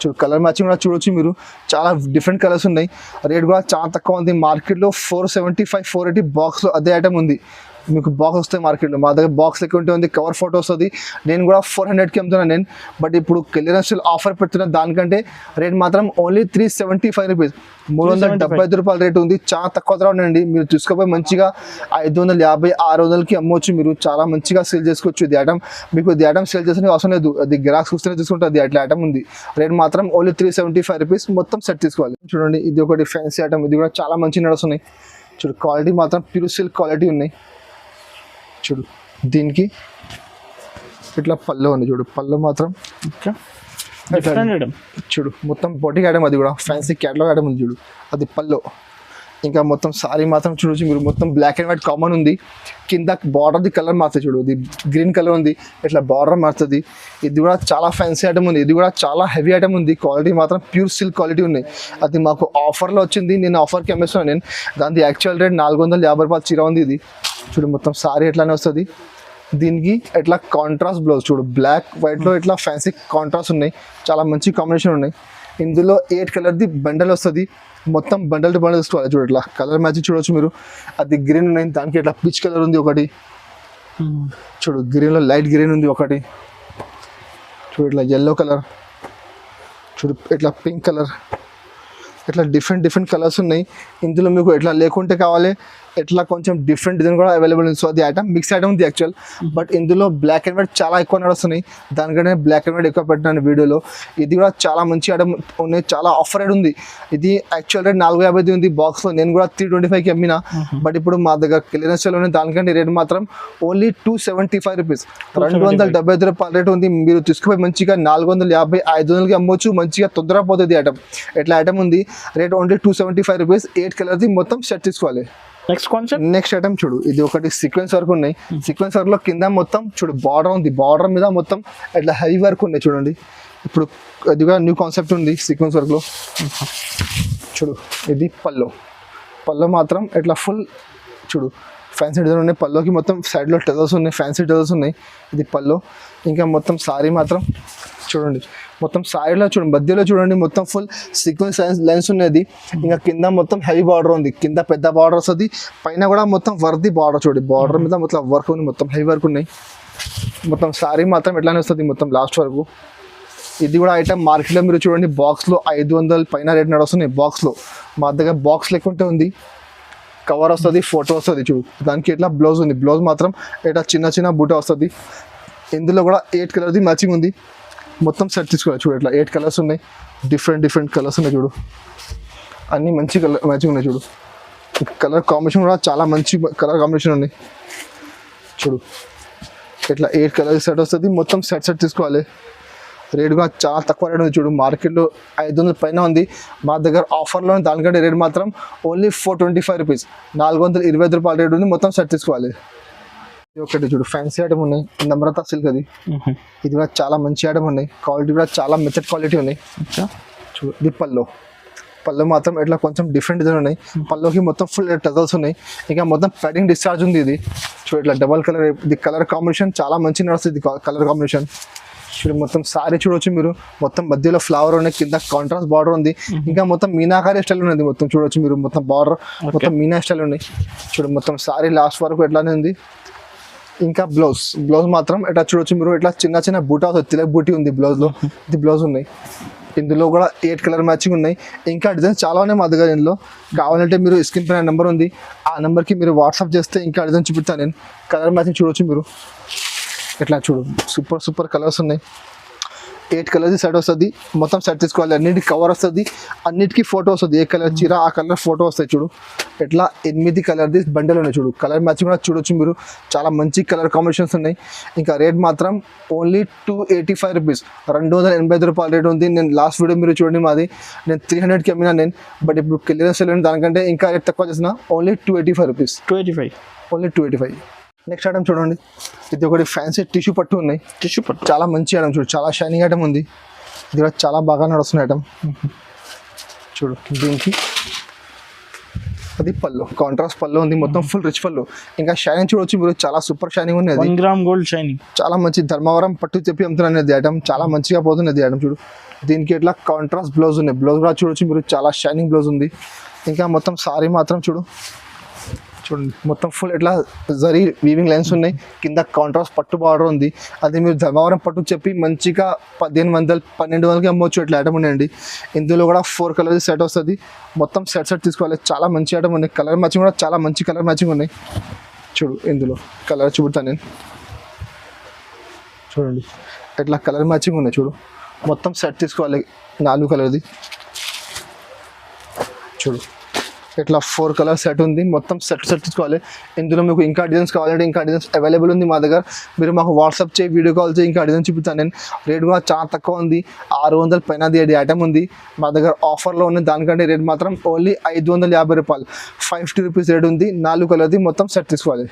చూడు. కలర్ మ్యాచింగ్ కూడా చూడొచ్చు మీరు, చాలా డిఫరెంట్ కలర్స్ ఉన్నాయి. రేట్ కూడా చాలా తక్కువ ఉంది. మార్కెట్లో 475-480 బాక్స్లో అదే ఐటమ్ ఉంది. మీకు బాక్స్ వస్తాయి మార్కెట్లో. మా దగ్గర బాక్స్ లెక్క ఉంటే ఉంది, కవర్ ఫోటో వస్తుంది. నేను కూడా 400కి అమ్ముతున్నాను నేను. బట్ ఇప్పుడు కెలియర్ ఆఫర్ పెడుతున్నా, దానికంటే రేట్ మాత్రం ఓన్లీ 375 రూపీస్, 375 రూపాయల రేట్ ఉంది. చాలా తక్కువ ధర ఉండండి. మీరు చూసుకోపోయి మంచిగా 550, 600కి అమ్మవచ్చు. మీరు చాలా మంచిగా సేల్ చేసుకోవచ్చు. ఇది ఐటమ్ మీకు ఇది ఐటమ్ సేల్ చేసిన అవసరం లేదు, అది గిరాక్స్ వస్తేనే తీసుకుంటుంది. అట్లా ఐటమ్ ఉంది. రేట్ మాత్రం ఓన్లీ 375 రూపీస్, మొత్తం సెట్ తీసుకోవాలి. చూడండి ఇది ఒకటి ఫ్యాన్సీ ఐటమ్, ఇది కూడా చాలా మంచి నడుస్తున్నాయి. చూడు క్వాలిటీ మాత్రం ప్యూర్ సిల్క్ క్వాలిటీ ఉన్నాయి. చూడు దీనికి ఇట్లా పళ్ళు ఉంది. చూడు పళ్ళు మాత్రం చూడు మొత్తం బొటిక్ ఐటమ్, అది కూడా ఫ్యాన్సీ క్యాటలాగ్ ఐటమ్ ఉంది. చూడు అది పళ్ళు. ఇంకా మొత్తం సారీ మాత్రం చూడొచ్చు మీరు, మొత్తం బ్లాక్ అండ్ వైట్ కామన్ ఉంది. కింద బార్డర్ది కలర్ మారుతుంది. చూడు ఇది గ్రీన్ కలర్ ఉంది, ఇట్లా బార్డర్ మారుతుంది. ఇది కూడా చాలా ఫ్యాన్సీ ఐటమ్ ఉంది. ఇది కూడా చాలా హెవీ ఐటమ్ ఉంది. క్వాలిటీ మాత్రం ప్యూర్ సిల్క్ క్వాలిటీ ఉన్నాయి. అది మాకు ఆఫర్లో వచ్చింది, నేను ఆఫర్కి అమ్మేస్తున్నాను నేను. దాని యాక్చువల్ రేట్ 450 రూపాయల చీర ఉంది. ఇది చూడు మొత్తం సారీ ఎట్లానే వస్తుంది. దీనికి ఎట్లా కాంట్రాస్ట్ బ్లౌజ్. చూడు బ్లాక్ వైట్లో ఇట్లా ఫ్యాన్సీ కాంట్రాస్ట్ ఉన్నాయి, చాలా మంచి కాంబినేషన్ ఉన్నాయి. ఇందులో 8 కలర్ది బండల్ వస్తుంది. మొత్తం బండల్ టు బండల్ తీసుకోవాలి. చూడు ఇట్లా కలర్ మ్యాచింగ్ చూడవచ్చు మీరు. అది గ్రీన్ ఉన్నాయి, దానికి ఇట్లా పిచ్ కలర్ ఉంది ఒకటి. చూడు గ్రీన్లో లైట్ గ్రీన్ ఉంది ఒకటి. చూడు ఇట్లా ఎల్లో కలర్. చూడు ఇట్లా పింక్ కలర్. ఇట్లా డిఫరెంట్ కలర్స్ ఉన్నాయి. ఇందులో మీకు ఎట్లా లేకుంటే కావాలి, ఎట్లా కొంచెం డిఫరెంట్ డిజైన్ కూడా అవైలబుల్ ఉంది. సో అది ఐటమ్ మిక్స్ ఐటమ్ ఉంది యాక్చువల్. బట్ ఇందులో బ్లాక్ అండ్ వైట్ చాలా ఎక్కువ నడుస్తున్నాయి, దానికంటే బ్లాక్ అండ్ వైట్ ఎక్కువ పెట్టినాను వీడియోలో. ఇది కూడా చాలా మంచి ఐటమ్ ఉన్నాయి, చాలా ఆఫర్ రేట్ ఉంది. ఇది యాక్చువల్ రేట్ 450 ఉంది బాక్స్లో, నేను కూడా 325కి అమ్మినా. బట్ ఇప్పుడు మా దగ్గర క్లియరెన్స్లో ఉన్నాయి, దానికంటే రేట్ మాత్రం ఓన్లీ 275 రూపీస్, 275 రూపాయల రేట్ ఉంది. మీరు తీసుకుపోయి మంచిగా 450, 500కి అమ్మవచ్చు. మంచిగా తొందరగా పోతుంది ఐటమ్. ఎట్లా ఐటమ్ ఉంది, రేట్ ఓన్లీ 275 రూపీస్. 8 కలర్ది మొత్తం సెట్ తీసుకోవాలి. నెక్స్ట్ ఐటమ్ చూడు, ఇది ఒకటి సీక్వెన్స్ వర్క్ ఉన్నాయి. సీక్వెన్స్ వర్క్ లో కింద మొత్తం చూడు బార్డర్ ఉంది, బార్డర్ మీద మొత్తం ఇట్లా హెవీ వర్క్ ఉన్నాయి. చూడండి ఇప్పుడు అది కూడా న్యూ కాన్సెప్ట్ ఉంది సీక్వెన్స్ వర్క్ లో. చూడు ఇది పళ్ళు మాత్రం ఇట్లా ఫుల్ చూడు ఫ్యాన్సీ డిజైన్ ఉన్నాయి. పళ్ళుకి మొత్తం సైడ్లో టెజర్స్ ఉన్నాయి, ఫ్యాన్సీ టెజర్స్ ఉన్నాయి. ఇది పళ్ళు. ఇంకా మొత్తం సారీ మాత్రం చూడండి, మొత్తం సారీలో చూడండి, మధ్యలో చూడండి మొత్తం ఫుల్ సీక్వెన్స్ లైన్స్ ఉన్నది. ఇంకా కింద మొత్తం హెవీ బార్డర్ ఉంది, కింద పెద్ద బార్డర్ వస్తుంది, పైన కూడా మొత్తం వర్ది బార్డర్. చూడండి బార్డర్ మీద మొత్తం వర్క్ ఉంది, మొత్తం హెవీ వర్క్ ఉన్నాయి. మొత్తం సారీ మాత్రం ఎట్లానే వస్తుంది మొత్తం లాస్ట్ వరకు. ఇది కూడా ఐటమ్ మార్కెట్లో మీరు చూడండి బాక్స్లో 500 పైన రేట్ నడుస్తున్నాయి బాక్స్లో. మా దగ్గర బాక్స్ లేకుంటే ఉంది, కవర్ వస్తుంది, ఫోటో వస్తుంది. చూడు దానికి ఇట్లా బ్లౌజ్ ఉంది, బ్లౌజ్ మాత్రం ఇట్లా చిన్న బూట వస్తుంది. ఇందులో కూడా 8 కలర్ది మ్యాచింగ్ ఉంది. మొత్తం సెట్ తీసుకోవాలి. చూడు ఇట్లా 8 కలర్స్ ఉన్నాయి, డిఫరెంట్ కలర్స్ ఉన్నాయి. చూడు అన్నీ మంచి కలర్ మ్యాచింగ్ ఉన్నాయి. చూడు కలర్ కాంబినేషన్ కూడా చాలా మంచి కలర్ కాంబినేషన్ ఉన్నాయి. చూడు ఇట్లా 8 కలర్ సెట్ వస్తుంది, మొత్తం సెట్ తీసుకోవాలి. రేట్ కూడా చాలా తక్కువ రేట్ ఉంది. చూడు మార్కెట్లో 500 పైన ఉంది, మా దగ్గర ఆఫర్లో దానికంటే రేట్ మాత్రం ఓన్లీ 425 రూపీస్, 425 రూపాయల రేట్ ఉంది. మొత్తం సెట్ తీసుకోవాలి. ఒకటి చూడు ఫ్యాన్సీ ఐటమ్ ఉన్నాయి, నమ్రత సిల్క్ అది. ఇది కూడా చాలా మంచి ఐటమ్ ఉన్నాయి, క్వాలిటీ కూడా చాలా మెచ్చడ్ క్వాలిటీ ఉన్నాయి. చూడు ఇది పళ్ళు మాత్రం ఇట్లా కొంచెం డిఫరెంట్ డిజైన్ ఉన్నాయి. పళ్ళుకి మొత్తం ఫుల్ టజల్స్ ఉన్నాయి. ఇంకా మొత్తం ప్యాడింగ్ డిశ్చార్జ్ ఉంది. ఇది చూడు ఇట్లా డబల్ కలర్, ఇది కలర్ కాంబినేషన్ చాలా మంచి నడుస్తుంది. కలర్ కాంబినేషన్ చూడు మొత్తం సారీ చూడొచ్చు మీరు, మొత్తం మధ్యలో ఫ్లవర్ ఉన్నాయి, కింద కాంట్రాస్ట్ బార్డర్ ఉంది. ఇంకా మొత్తం మీనాకారి స్టైల్ ఉన్నది, మొత్తం చూడొచ్చు మీరు, మొత్తం బార్డర్ మొత్తం మీనా స్టైల్ ఉన్నాయి. చూడు మొత్తం సారీ లాస్ట్ వరకు ఎట్లానే ఉంది. ఇంకా బ్లౌజ్ మాత్రం ఇట్లా చూడొచ్చు మీరు, ఇట్లా చిన్న బూటా వస్తుంది, తిలక్ బూటీ ఉంది బ్లౌజ్లో. ఇది బ్లౌజ్ ఉన్నాయి. ఇందులో కూడా 8 కలర్ మ్యాచింగ్ ఉన్నాయి. ఇంకా డిజైన్స్ చాలా ఉన్నాయి మా దగ్గర. ఇందులో కావాలంటే మీరు స్క్రీన్ పైన నెంబర్ ఉంది, ఆ నెంబర్కి మీరు వాట్సాప్ చేస్తే ఇంకా డిజైన్ చూపిస్తాను నేను. కలర్ మ్యాచింగ్ చూడొచ్చు మీరు, ఇట్లా చూడు సూపర్ కలర్స్ ఉన్నాయి. 8 కలర్స్ సెట్ వస్తుంది, మొత్తం సెట్ తీసుకోవాలి. అన్నిటికి కవర్ వస్తుంది, అన్నిటికీ ఫోటో వస్తుంది. ఏ కలర్ చీర ఆ కలర్ ఫోటో వస్తాయి. చూడు ఇట్లా 8 కలర్ది బండలు ఉన్నాయి. చూడు కలర్ మ్యాచింగ్ కూడా చూడొచ్చు మీరు, చాలా మంచి కలర్ కాంబినేషన్స్ ఉన్నాయి. ఇంకా రేట్ మాత్రం ఓన్లీ 285 రూపీస్, 285 రూపాయల రేట్ ఉంది. నేను లాస్ట్ వీడియో మీరు చూడండి మాది, నేను 300కి అమ్మినా నేను. బట్ ఇప్పుడు క్లియరెన్స్ దానికంటే ఇంకా రేట్ తక్కువ చేసిన, only 285 rupees, only 285. Next item చూడండి, ఇది ఒకటి ఫ్యాన్సీ టిష్యూ పట్టు ఉన్నాయి. చాలా మంచి ఐటమ్ చూడు, చాలా షైనింగ్ ఐటమ్ ఉంది. ఇది కూడా చాలా బాగా నడుస్తున్న ఐటమ్. చూడు దీనికి అది పళ్ళు, కాంట్రాస్ట్ పళ్ళు ఉంది, మొత్తం ఫుల్ రిచ్ పళ్ళు. ఇంకా షైనింగ్ చూడొచ్చు మీరు, చాలా సూపర్ షైనింగ్ ఉంది. 1 గ్రామ్ గోల్డ్ షైనింగ్, చాలా మంచి ధర్మవరం పట్టు చెప్పి అమ్ముతున్నది ఐటమ్, చాలా మంచిగా పోతున్నది ఐటమ్. చూడు దీనికి ఇట్లా కాంట్రాస్ట్ బ్లౌజ్ ఉన్నాయి, బ్లౌజ్ కూడా చూడొచ్చు మీరు, చాలా షైనింగ్ బ్లౌజ్ ఉంది. ఇంకా మొత్తం సారీ మాత్రం చూడు చూడండి మొత్తం ఫుల్ ఇట్లా జరీ వీవింగ్ లైన్స్ ఉన్నాయి, కింద కాంట్రాస్ట్ పట్టు బార్డర్ ఉంది. అది మీరు ధర్మవరం పట్టు చెప్పి మంచిగా 1500 1200కి అమ్మవచ్చు. ఇట్లా ఐటమ్ ఉన్నాయండి. ఇందులో కూడా 4 కలర్స్ సెట్ వస్తుంది. మొత్తం సెట్ తీసుకోవాలి. చాలా మంచి ఐటమ్ ఉన్నాయి. కలర్ మ్యాచింగ్ కూడా చాలా మంచి కలర్ మ్యాచింగ్ ఉన్నాయి. చూడు ఇందులో కలర్ చూపుతాను నేను. చూడండి ఇట్లా కలర్ మ్యాచింగ్ ఉన్నాయి. చూడు మొత్తం సెట్ తీసుకోవాలి 4 కలర్ది. చూడు ఇట్లా 4 కలర్ సెట్ ఉంది. మొత్తం సెట్ తీసుకోవాలి. ఇందులో మీకు ఇంకా డిజైన్స్ కావాలంటే ఇంకా డిజైన్స్ అవైలబుల్ ఉంది మా దగ్గర. మీరు మాకు వాట్సాప్ చేయి, వీడియో కాల్ చేయి, ఇంకా డిజైన్ చూపిస్తాను నేను. రేట్ కూడా చాలా తక్కువ ఉంది. 600 పైన ఐటమ్ ఉంది మా దగ్గర, ఆఫర్లో ఉంది. దానికంటే రేట్ మాత్రం ఓన్లీ 550 రూపాయలు, 550 రూపీస్ రేట్ ఉంది. 4 కలర్ది మొత్తం సెట్ తీసుకోవాలి.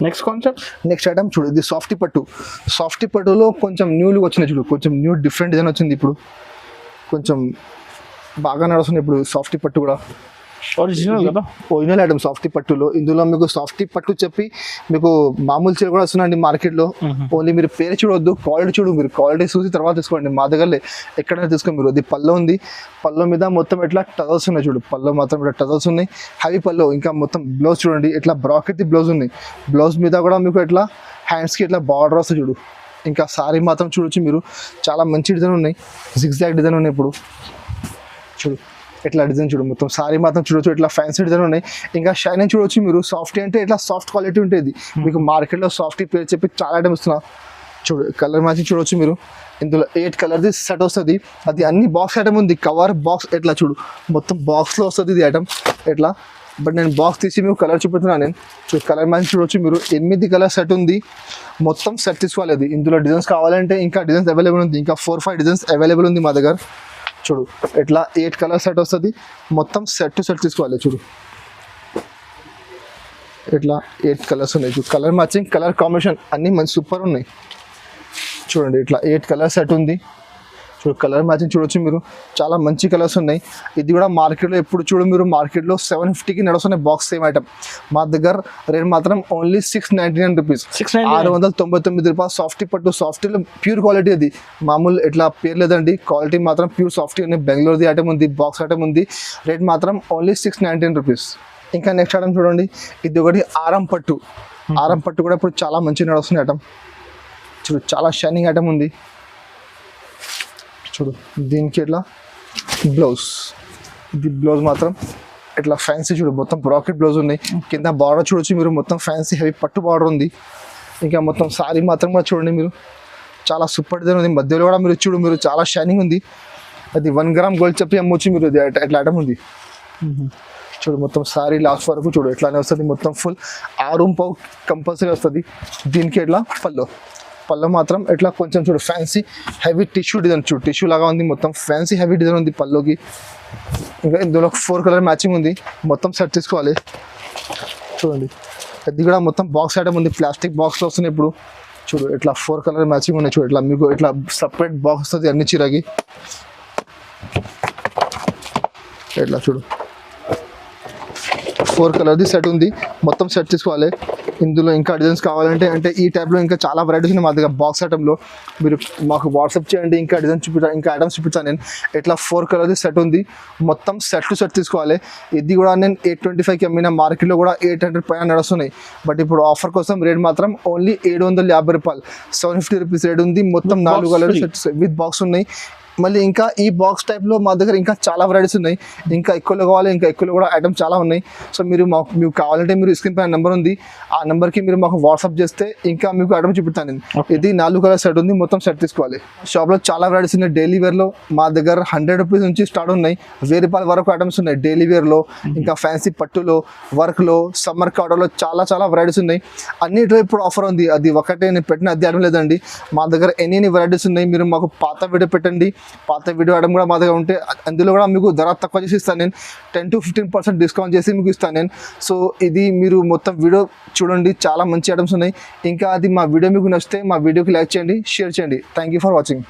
నెక్స్ట్ ఐటమ్ చూడు, ఇది సాఫ్టీ పట్టులో కొంచెం న్యూ లుక్ వచ్చినాయి. చూడు కొంచెం న్యూ డిఫరెంట్ డిజైన్ వచ్చింది. ఇప్పుడు కొంచెం బాగా నడుస్తుంది ఇప్పుడు సాఫ్టీ పట్టు కూడా. ఒరిజినల్ ఐటమ్ సాఫ్టీ పట్టులో. ఇందులో మీకు సాఫ్టీ పట్టు చెప్పి మీకు మామూలు చీర కూడా వస్తున్నాయండి మార్కెట్లో. ఓన్లీ మీరు పేరు చూడొద్దు, క్వాలిటీ చూడు. మీరు క్వాలిటీ చూసి తర్వాత తీసుకోండి. మా దగ్గర ఎక్కడైనా తీసుకోండి. మీరు అది పల్లో ఉంది, పల్లో మీద మొత్తం ఇట్లా టజల్స్ ఉన్నాయి. చూడు పల్లో మాత్రం ఇట్లా టజల్స్ ఉన్నాయి, హెవీ పల్లో. ఇంకా మొత్తం బ్లౌజ్ చూడండి, ఇట్లా బ్రాకెట్ బ్లౌజ్ ఉంది. బ్లౌజ్ మీద కూడా మీకు ఇట్లా హ్యాండ్స్కి ఇట్లా బార్డర్ వస్తుంది. చూడు ఇంకా సారీ మాత్రం చూడొచ్చు మీరు. చాలా మంచి డిజైన్ ఉన్నాయి, జిగ్జాగ్ డిజైన్ ఉన్నాయి. ఇప్పుడు చూడు ఇట్లా డిజైన్ చూడు, మొత్తం సారీ మాత్రం చూడొచ్చు. ఇట్లా ఫ్యాన్సీ డిజైన్ ఉన్నాయి. ఇంకా షైనింగ్ చూడొచ్చు మీరు. సాఫ్టీ అంటే ఇట్లా సాఫ్ట్ క్వాలిటీ ఉంటుంది. మీకు మార్కెట్లో సాఫ్టీ పేరు చెప్పి చాలా ఐటమ్ ఇస్తున్నా. చూడు కలర్ మ్యాచింగ్ చూడొచ్చు మీరు. ఇందులో 8 కలర్ది సెట్ వస్తుంది. అది అన్ని బాక్స్ ఐటమ్ ఉంది. కవర్ బాక్స్ ఎట్లా చూడు, మొత్తం బాక్స్లో వస్తుంది ఇది ఐటమ్ ఎట్లా. బట్ నేను బాక్స్ తీసి మీకు కలర్ చూపుతున్నాను నేను. కలర్ మ్యాచింగ్ చూడొచ్చు మీరు. 8 కలర్ సెట్ ఉంది. మొత్తం సెట్ తీసుకోవాలి. అది ఇందులో డిజైన్స్ కావాలంటే ఇంకా డిజైన్స్ అవైలబుల్ ఉంది. ఇంకా 4-5 డిజైన్స్ అవైలబుల్ ఉంది మా దగ్గర. చూడు ఇట్లా 8 కలర్ సెట్ వస్తుంది. మొత్తం సెట్ తీసుకోవాలి. చూడు ఇట్లా 8 కలర్స్ ఉన్నాయి. చూడు కలర్ మ్యాచింగ్, కలర్ కాంబినేషన్ అన్నీ మంచి సూపర్ ఉన్నాయి. చూడండి ఇట్లా 8 కలర్ సెట్ ఉంది. చూడు కలర్ మ్యాచింగ్ చూడొచ్చు మీరు. చాలా మంచి కలర్స్ ఉన్నాయి. ఇది కూడా మార్కెట్లో ఎప్పుడు చూడు మీరు మార్కెట్లో 750కి నడుస్తున్నాయి బాక్స్ సేమ్ ఐటమ్. మా దగ్గర రేట్ మాత్రం ఓన్లీ 699 రూపీస్, 699 రూపాయలు. సాఫ్టీ పట్టు, సాఫ్టీలో ప్యూర్ క్వాలిటీ. అది మామూలు ఎట్లా పేరు లేదండి, క్వాలిటీ మాత్రం ప్యూర్ సాఫ్టీ ఉంది. బెంగళూరుది ఐటమ్ ఉంది, బాక్స్ ఐటమ్ ఉంది. రేట్ మాత్రం ఓన్లీ 699 రూపీస్. ఇంకా నెక్స్ట్ ఐటమ్ చూడండి, ఇది ఒకటి ఆరం పట్టు కూడా ఇప్పుడు చాలా మంచి నడుస్తుంది ఐటమ్. చూడు చాలా షైనింగ్ ఐటమ్ ఉంది. చూడు దీనికి ఇట్లా బ్లౌజ్, ఇది బ్లౌజ్ మాత్రం ఇట్లా ఫ్యాన్సీ. చూడు మొత్తం బ్రాకెట్ బ్లౌజ్ ఉన్నాయి. కింద బార్డర్ చూడొచ్చు మీరు, మొత్తం ఫ్యాన్సీ హెవీ పట్టు బార్డర్ ఉంది. ఇంకా మొత్తం సారీ మాత్రం కూడా చూడండి మీరు. చాలా సూపర్ డిజైన్ ఉంది. మధ్యలో కూడా మీరు చూడు మీరు చాలా షైనింగ్ ఉంది. అది 1 గ్రామ్ గోల్డ్ చెప్పి అమ్మొచ్చు మీరు. ఇట్లా ఐటమ్ ఉంది. చూడు మొత్తం సారీ లాస్ట్ వరకు చూడు ఇట్లానే వస్తుంది. మొత్తం ఫుల్ 6 పావు కంపల్సరీ వస్తుంది. దీనికి ఇట్లా పళ్ళు మాత్రం ఇట్లా కొంచెం చూడు ఫ్యాన్సీ హెవీ టిష్యూ డిజైన్. చూడు టిష్యూ లాగా ఉంది. మొత్తం ఫ్యాన్సీ హెవీ డిజైన్ ఉంది పల్లోకి. ఇంకా ఇందులో 4 కలర్ మ్యాచింగ్ ఉంది. మొత్తం సెట్ తీసుకోవాలి. చూడండి ఇది కూడా మొత్తం బాక్స్ ఐటమ్ ఉంది. ప్లాస్టిక్ బాక్స్లో వస్తుంది ఇప్పుడు. చూడు ఇట్లా 4 కలర్ మ్యాచింగ్ ఉన్నాయి. చూడు ఇట్లా మీకు ఇట్లా సపరేట్ బాక్స్ వస్తుంది అన్ని చీరకి. ఇట్లా చూడు 4 కలర్ది సెట్ ఉంది. మొత్తం సెట్ తీసుకోవాలి. ఇందులో ఇంకా డిజైన్స్ కావాలంటే అంటే ఈ టైప్లో ఇంకా చాలా వెరైటీస్ ఉన్నాయి మా దగ్గర బాక్స్ ఐటంలో. మీరు మాకు వాట్సాప్ చేయండి, ఇంకా డిజైన్ చూపిస్తాను, ఇంకా ఐటమ్స్ చూపిస్తాను నేను. ఇట్లా 4 కలర్ది సెట్ ఉంది. మొత్తం సెట్ తీసుకోవాలి. ఇది కూడా నేను 825కి అమ్మిన, మార్కెట్లో కూడా 800 పైన నడుస్తున్నాయి. బట్ ఇప్పుడు ఆఫర్ కోసం రేట్ మాత్రం ఓన్లీ 750 రూపాయలు, 750 రూపీస్ రేట్ ఉంది. మొత్తం 4 కలర్ సెట్స్ విత్ బాక్స్ ఉన్నాయి. మళ్ళీ ఇంకా ఈ బాక్స్ టైప్లో మా దగ్గర ఇంకా చాలా వెరైటీస్ ఉన్నాయి. ఇంకా ఎక్కువలో కావాలి, ఇంకా ఎక్కువలో కూడా ఐటమ్ చాలా ఉన్నాయి. సో మీకు కావాలంటే మీరు స్క్రీన్ పైన నెంబర్ ఉంది, ఆ నెంబర్కి మీరు మాకు వాట్సాప్ చేస్తే ఇంకా మీకు ఐటమ్ చూపిస్తాను నేను. ఇది 4 కలర్ సెట్ ఉంది. మొత్తం సెట్ తీసుకోవాలి. షాప్లో చాలా వెరైటీస్ ఉన్నాయి. డైలీ వేర్లో మా దగ్గర 100 రూపీస్ నుంచి స్టార్ట్ ఉన్నాయి. 1000 రూపాయల వరకు ఐటమ్స్ ఉన్నాయి డైలీ వేర్లో. ఇంకా ఫ్యాన్సీ పట్టులో, వర్క్లో, సమ్మర్ కాటన్లో చాలా వెరైటీస్ ఉన్నాయి. అన్నిట్లో ఇప్పుడు ఆఫర్ ఉంది. అది ఒకటే నేను పెట్టిన అది ఐటమ్ లేదండి. మా దగ్గర ఎన్ని వెరైటీస్ ఉన్నాయి. మీరు మాకు పాత వీడియో పెట్టండి, పాత వీడియో ఐటమ్ కూడా మా దగ్గర ఉంటే అందులో కూడా మీకు ధర తక్కువ చేసి ఇస్తాను నేను. 10 to 15% డిస్కౌంట్ చేసి మీకు ఇస్తాను నేను. సో ఇది మీరు మొత్తం వీడియో చూడండి, చాలా మంచి ఐటమ్స్ ఉన్నాయి. ఇంకా అది మా వీడియో మీకు నచ్చితే మా వీడియోకి లైక్ చేయండి, షేర్ చేయండి. Thank you for watching.